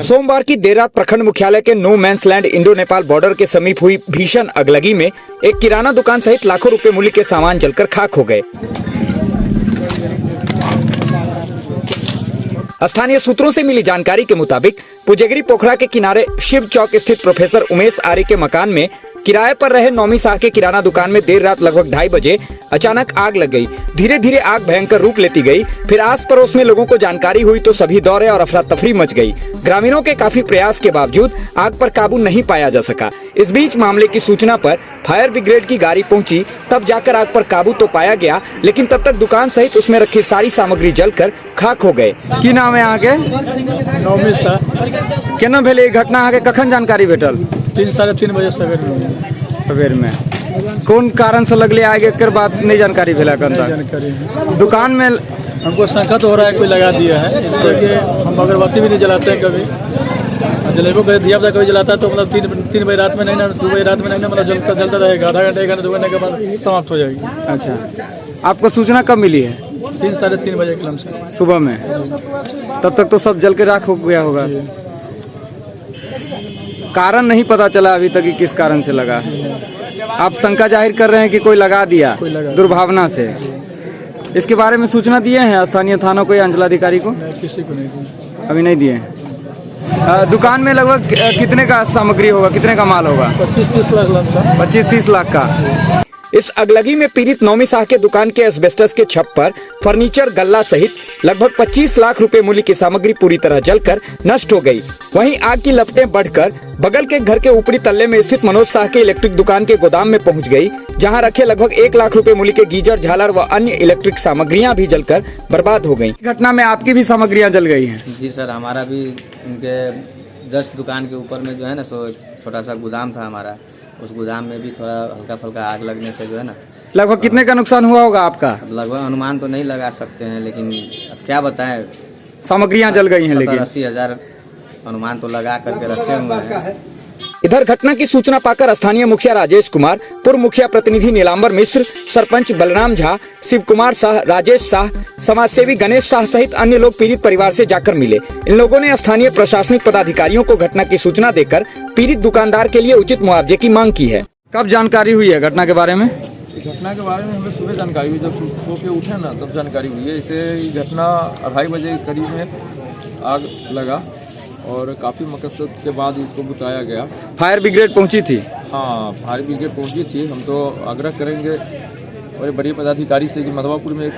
सोमवार की देर रात प्रखंड मुख्यालय के no man's land Indo Nepal border के समीप हुई भीषण अगलगी में एक किराना दुकान सहित लाखों रुपए मूल्य के सामान जलकर खाक हो गए। स्थानीय सूत्रों से मिली जानकारी के मुताबिक पुजेगरी पोखरा के किनारे शिव चौक स्थित प्रोफेसर उमेश आर्य के मकान में किराए पर रहे नौमी शाह के किराना दुकान में देर रात लगभग 2:30 बजे अचानक आग लग गई। धीरे धीरे आग भयंकर रूप लेती गई। फिर आस पड़ोस में लोगों को जानकारी हुई तो सभी दौड़े और अफरा तफरी मच गई। ग्रामीणों के काफी प्रयास के बावजूद आग पर काबू नहीं पाया जा सका। इस बीच मामले की सूचना पर फायर ब्रिगेड की गाड़ी पहुंची, तब जाकर आग पर काबू तो पाया गया, लेकिन तब तक दुकान सहित उसमें रखी सारी सामग्री जलकर खाक हो गए। की नाम है आगे? नौमी शाह। केना भेल घटना आगे कखन जानकारी भेटल? 3 साढ़े 3 बजे सवेर में कौन कारण से लगले आगे के बाद नहीं जानकारी भेला? जानकारी दुकान में हमको संकट हो रहा है, कोई लगा दिया है। इस करके हम अगरबत्ती भी नहीं जलाते हैं कभी, जलेबो कभी दिया कभी जलाता है तो मतलब 3 बजे रात में नहीं ना 2 बजे रात में नहीं ना, मतलब जलता रहेगा। आधा घंटे 1 घंटे 2 घंटे के बाद समाप्त हो जाएगी। अच्छा, आपको सूचना कब मिली है? 3 साढ़े 3 बजे के लमसम सुबह में। तब तक तो सब जल के राख हो गया होगा। कारण नहीं पता चला अभी तक कि किस कारण से लगा। आप शंका जाहिर कर रहे हैं कि कोई लगा दिया दुर्भावना से। इसके बारे में सूचना दिए हैं स्थानीय थानों को या अंचलाधिकारी को? किसी को नहीं दिया, अभी नहीं दिए हैं। दुकान में लगभग कितने का सामग्री होगा, कितने का माल होगा? 25-30 लाख। 25-30 लाख का। इस अगलगी में पीड़ित नौमी शाह के दुकान के एस्बेस्टस के छत पर फर्नीचर गल्ला सहित लगभग 25 लाख रुपए मूल्य की सामग्री पूरी तरह जलकर नष्ट हो गई। वहीं आग की लपटें बढ़कर बगल के घर के ऊपरी तल्ले में स्थित मनोज शाह के इलेक्ट्रिक दुकान के गोदाम में पहुंच गई, जहां रखे लगभग 1 लाख रुपए मूल्य के गीजर, झालर व अन्य इलेक्ट्रिक सामग्रियां भी जलकर बर्बाद हो गयी। घटना में आपकी भी सामग्रियां जल गई हैं? जी सर, हमारा भी उनके जस्ट दुकान के ऊपर में जो है ना, सो छोटा सा गोदाम था हमारा। उस गोदाम में भी थोड़ा हल्का फुल्का आग लगने से जो है ना। लगभग कितने का नुकसान हुआ होगा आपका? लगभग अनुमान तो नहीं लगा सकते हैं, लेकिन अब क्या बताएं, सामग्रियां जल गई हैं। लेकिन 70-80 हज़ार अनुमान तो लगा करके रखे हुए हैं। इधर घटना की सूचना पाकर स्थानीय मुखिया राजेश कुमार, पूर्व मुखिया प्रतिनिधि नीलांबर मिश्र, सरपंच बलराम झा, शिव कुमार शाह, राजेश शाह, समाजसेवी गणेश शाह सहित अन्य लोग पीड़ित परिवार से जाकर मिले। इन लोगों ने स्थानीय प्रशासनिक पदाधिकारियों को घटना की सूचना देकर पीड़ित दुकानदार के लिए उचित मुआवजे की मांग की है। कब जानकारी हुई है घटना के बारे में? घटना के बारे में हमें सुबह जानकारी हुई, जब सो के उठे ना तब जानकारी हुई है। इसे घटना 2:30 बजे करीब में आग लगा और काफ़ी मकसद के बाद इसको बुताया गया। फायर ब्रिगेड पहुंची थी? हाँ, फायर ब्रिगेड पहुंची थी। हम तो आग्रह करेंगे बड़े बड़े पदाधिकारी से कि मधवापुर में एक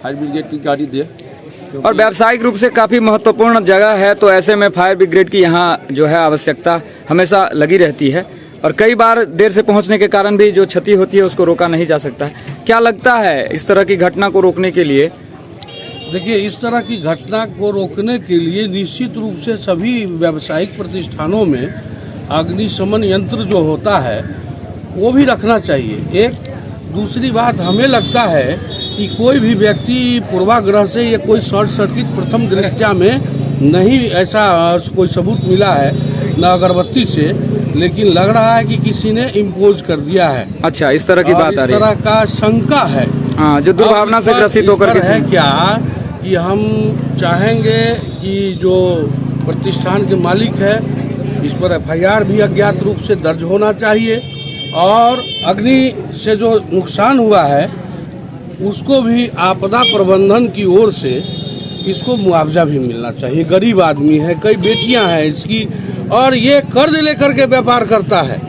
फायर ब्रिगेड की गाड़ी दे। और व्यावसायिक रूप से काफ़ी महत्वपूर्ण जगह है, तो ऐसे में फायर ब्रिगेड की यहाँ जो है आवश्यकता हमेशा लगी रहती है। और कई बार देर से पहुंचने के कारण भी जो क्षति होती है उसको रोका नहीं जा सकता है। क्या लगता है इस तरह की घटना को रोकने के लिए? देखिए, इस तरह की घटना को रोकने के लिए निश्चित रूप से सभी व्यावसायिक प्रतिष्ठानों में अग्निशमन यंत्र जो होता है वो भी रखना चाहिए। एक दूसरी बात, हमें लगता है कि कोई भी व्यक्ति पूर्वाग्रह से या कोई शॉर्ट सर्किट प्रथम दृष्टया में नहीं, ऐसा कोई सबूत मिला है न अगरबत्ती से, लेकिन लग रहा है कि किसी ने इम्पोज कर दिया है। अच्छा, इस तरह की बात आ रही है। इस तरह का शंका है। हाँ, जो दुर्भावना से ग्रसित होकर के है क्या कि हम चाहेंगे कि जो प्रतिष्ठान के मालिक है इस पर FIR भी अज्ञात रूप से दर्ज होना चाहिए, और अग्नि से जो नुकसान हुआ है उसको भी आपदा प्रबंधन की ओर से इसको मुआवजा भी मिलना चाहिए। गरीब आदमी है, कई बेटियां हैं इसकी, और ये कर्ज लेकर के व्यापार करता है।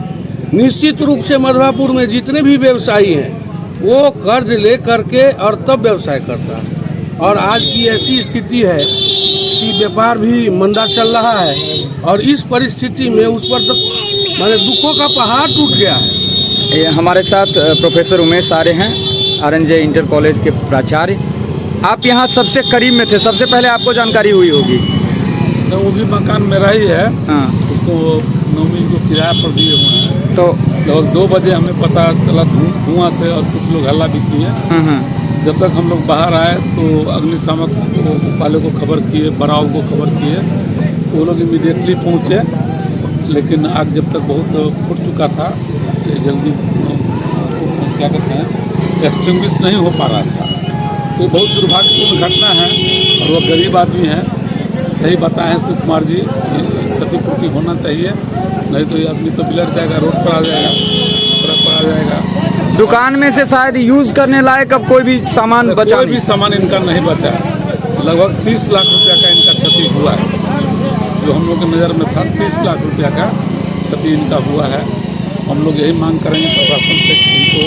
निश्चित रूप से मधवापुर में जितने भी व्यवसायी हैं वो कर्ज ले करके और तब व्यवसाय करता है। और आज की ऐसी स्थिति है कि व्यापार भी मंदा चल रहा है, और इस परिस्थिति में उस पर तो माने दुखों का पहाड़ टूट गया है। ये हमारे साथ प्रोफेसर उमेश आर्य हैं, RNJ इंटर कॉलेज के प्राचार्य। आप यहाँ सबसे करीब में थे, सबसे पहले आपको जानकारी हुई होगी। तो वो भी मकान मेरा ही है। हाँ, उसको नौमी को किराया पर दिए हुए हैं। तो लगभग 2 बजे हमें पता चला धुआं से, और कुछ लोग हल्ला भी किए। जब तक हम लोग बाहर आए तो अग्निशामक वाले को खबर किए, बराव को खबर किए, वो लोग इमीडिएटली पहुँचे, लेकिन आग जब तक बहुत फुट चुका था, जल्दी क्या कहते हैं एक्सटिंग्विश नहीं हो पा रहा था। तो बहुत दुर्भाग्यपूर्ण घटना है और वो गरीब आदमी है। सही बताएं शिव कुमार जी, क्षतिपूर्ति होना चाहिए, नहीं तो ये आदमी तो बिलट जाएगा, रोड पर आ जाएगा, सड़क पर आ जाएगा। दुकान में से शायद यूज करने लायक अब कोई भी सामान बचा कोई नहीं। भी सामान इनका नहीं बचा है। लगभग 30 लाख रुपया का इनका क्षति हुआ है, जो हम लोग की नज़र में था। 30 लाख रुपया का क्षति इनका हुआ है। हम लोग यही मांग करेंगे प्रशासन से कि इनको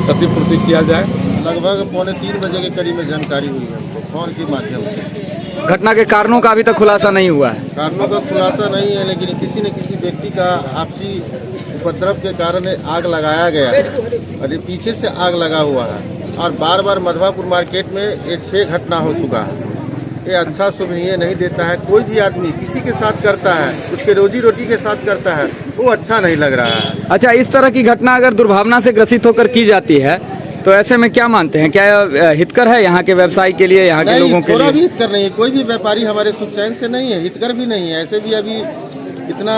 क्षतिपूर्ति किया जाए। लगभग 2:45 बजे के करीब में जानकारी हुई है हमको फोन के माध्यम से। घटना के कारणों का अभी तक खुलासा नहीं हुआ है। कारणों का खुलासा नहीं है, लेकिन किसी न किसी व्यक्ति का आपसी उपद्रव के कारण आग लगाया गया है और ये पीछे से आग लगा हुआ है और बार बार मधवापुर मार्केट में ये 6 घटना हो चुका है। ये अच्छा शुभनीय नहीं देता है। कोई भी आदमी किसी के साथ करता है, उसके रोजी रोटी के साथ करता है, वो अच्छा नहीं लग रहा है। अच्छा, इस तरह की घटना अगर दुर्भावना से ग्रसित होकर की जाती है तो ऐसे में क्या मानते हैं, क्या यह हितकर है यहाँ के व्यवसाय के लिए, यहाँ के लोगों के थोड़ा लिए? भी हितकर नहीं है। कोई भी व्यापारी हमारे सुख चैन से नहीं है, हितकर भी नहीं है। ऐसे भी अभी इतना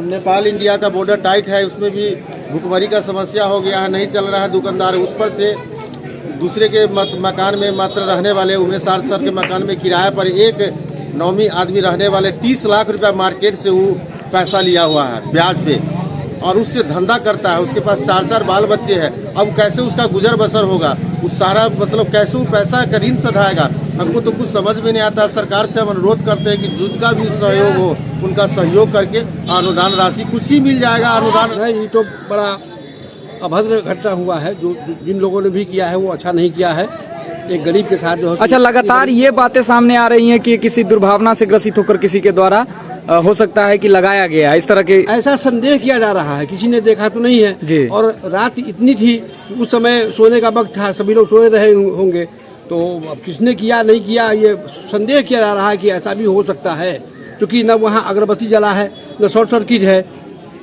नेपाल इंडिया का बॉर्डर टाइट है, उसमें भी भुखमरी का समस्या हो गया है, नहीं चल रहा है दुकानदार। उस पर से दूसरे के मकान में मात्र रहने वाले उमेश सर के मकान में किराए पर एक नौमी आदमी रहने वाले 30 लाख रुपया मार्केट से वो पैसा लिया हुआ है ब्याज पे और उससे धंधा करता है। उसके पास 4 बाल बच्चे हैं। अब कैसे उसका गुजर बसर होगा, उस सारा मतलब कैसे वो पैसा का ऋण सधाएगा, हमको तो कुछ समझ में नहीं आता। सरकार से हम अनुरोध करते हैं कि जिनका भी सहयोग हो उनका सहयोग करके अनुदान राशि कुछ ही मिल जाएगा। अनुदान नहीं, ये तो बड़ा अभद्र घटना हुआ है। जो जिन लोगों ने भी किया है वो अच्छा नहीं किया है। एक गरीब के साथ जो अच्छा, लगातार ये बातें सामने आ रही हैं कि किसी दुर्भावना से ग्रसित होकर किसी के द्वारा हो सकता है कि लगाया गया है, इस तरह के ऐसा संदेह किया जा रहा है। किसी ने देखा तो नहीं है जी। और रात इतनी थी कि उस समय सोने का वक्त था, सभी लोग सोए रहे होंगे। तो अब किसने किया नहीं किया ये संदेह किया जा रहा है कि ऐसा भी हो सकता है, क्योंकि न वहाँ अगरबत्ती जला है न शॉर्ट सर्किट है,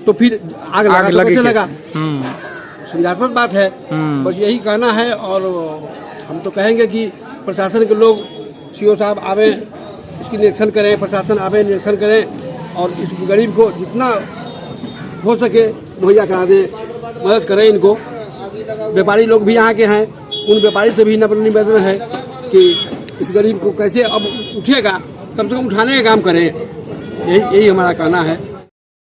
तो फिर आग कैसे लगा? संज्ञानात्मक बात है। बस यही कहना है। और हम तो कहेंगे कि प्रशासन के लोग, सीओ साहब आवे, इसकी निरीक्षण करें, प्रशासन आवे, निरीक्षण करें और इस गरीब को जितना हो सके मुहैया करा दें, मदद करें इनको। व्यापारी लोग भी यहाँ के हैं, उन व्यापारी से भी नम्र निवेदन है कि इस गरीब को कैसे अब उठेगा, कम से कम उठाने का काम करें। यही हमारा कहना है।